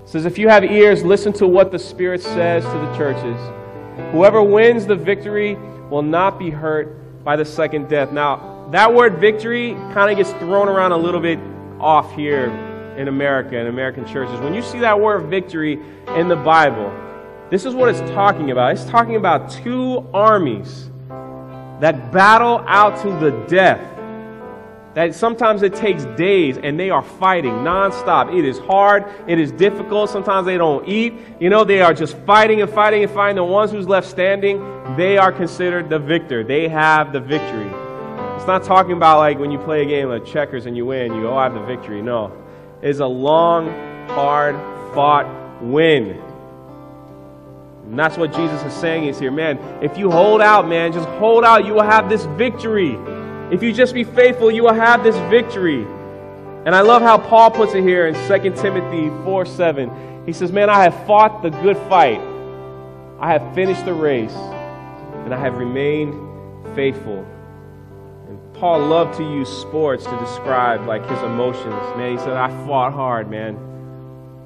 says, if you have ears, listen to what the Spirit says to the churches. Whoever wins the victory will not be hurt by the second death. Now, that word victory kind of gets thrown around a little bit off here in America, in American churches. When you see that word victory in the Bible, this is what it's talking about. It's talking about two armies that battle out to the death. That sometimes it takes days, and they are fighting nonstop. It is hard. It is difficult. Sometimes they don't eat. You know, they are just fighting and fighting and fighting. The ones who's left standing, they are considered the victor. They have the victory. It's not talking about like when you play a game like checkers and you win, you go, oh, I have the victory. No. It's a long, hard fought win. And that's what Jesus is saying is here. Man, if you hold out, man, just hold out, you will have this victory. If you just be faithful, you will have this victory. And I love how Paul puts it here in 2 Timothy 4:7. He says, man, I have fought the good fight. I have finished the race. And I have remained faithful. And Paul loved to use sports to describe like his emotions. Man, he said, I fought hard, man.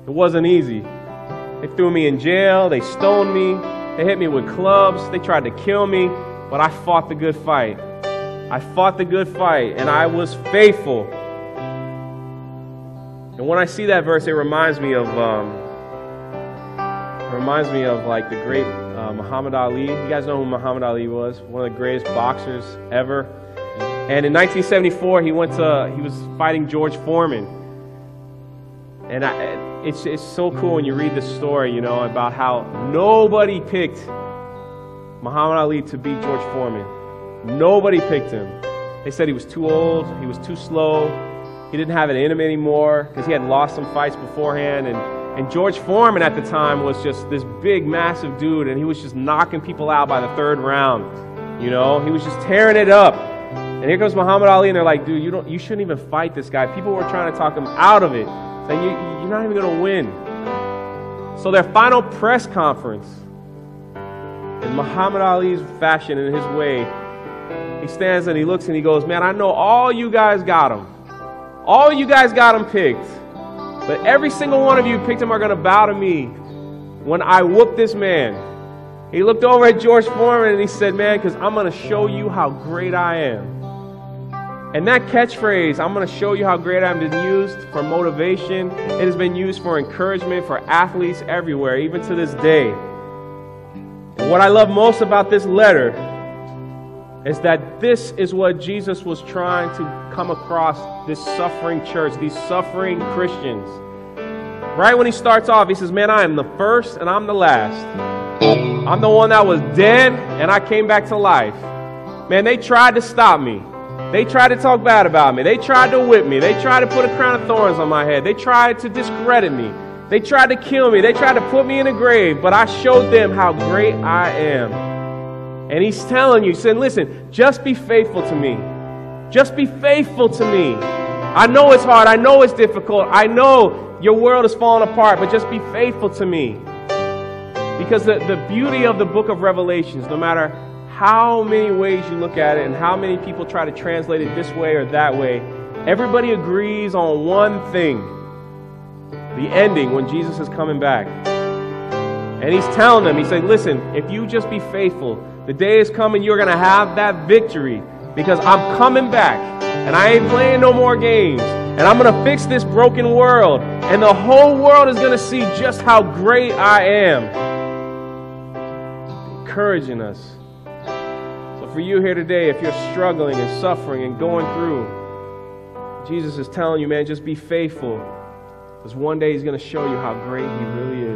It wasn't easy. They threw me in jail. They stoned me. They hit me with clubs. They tried to kill me. But I fought the good fight. I fought the good fight, and I was faithful. And when I see that verse, it reminds me of like the great Muhammad Ali. You guys know who Muhammad Ali was? One of the greatest boxers ever. And in 1974, he was fighting George Foreman. And it's so cool when you read this story, you know, about how nobody picked Muhammad Ali to beat George Foreman. Nobody picked him. They said he was too old, he was too slow, he didn't have it in him anymore because he had lost some fights beforehand. And George Foreman at the time was just this big, massive dude, and he was just knocking people out by the third round. You know, he was just tearing it up. And here comes Muhammad Ali, and they're like, dude, you shouldn't even fight this guy. People were trying to talk him out of it, saying, you're not even going to win. So their final press conference, in Muhammad Ali's fashion, in his way, he stands and he looks and he goes, man, I know all you guys got him. All you guys got him picked. But every single one of you picked him are going to bow to me when I whoop this man. He looked over at George Foreman and he said, man, because I'm going to show you how great I am. And that catchphrase, I'm going to show you how great I am, has been used for motivation. It has been used for encouragement for athletes everywhere, even to this day. And what I love most about this letter is that this is what Jesus was trying to come across this suffering church, these suffering Christians. Right when he starts off, he says, man, I am the first and I'm the last. I'm the one that was dead and I came back to life. Man, they tried to stop me. They tried to talk bad about me. They tried to whip me. They tried to put a crown of thorns on my head. They tried to discredit me. They tried to kill me. They tried to put me in a grave. But I showed them how great I am. And he's telling you, he said, listen, just be faithful to me. Just be faithful to me. I know it's hard. I know it's difficult. I know your world is falling apart, but just be faithful to me. Because the beauty of the book of Revelations, no matter how many ways you look at it and how many people try to translate it this way or that way, everybody agrees on one thing. The ending, when Jesus is coming back. And he's telling them, he said, listen, if you just be faithful, the day is coming, you're going to have that victory because I'm coming back and I ain't playing no more games and I'm going to fix this broken world and the whole world is going to see just how great I am. Encouraging us. So for you here today, if you're struggling and suffering and going through, Jesus is telling you, man, just be faithful because one day he's going to show you how great he really is.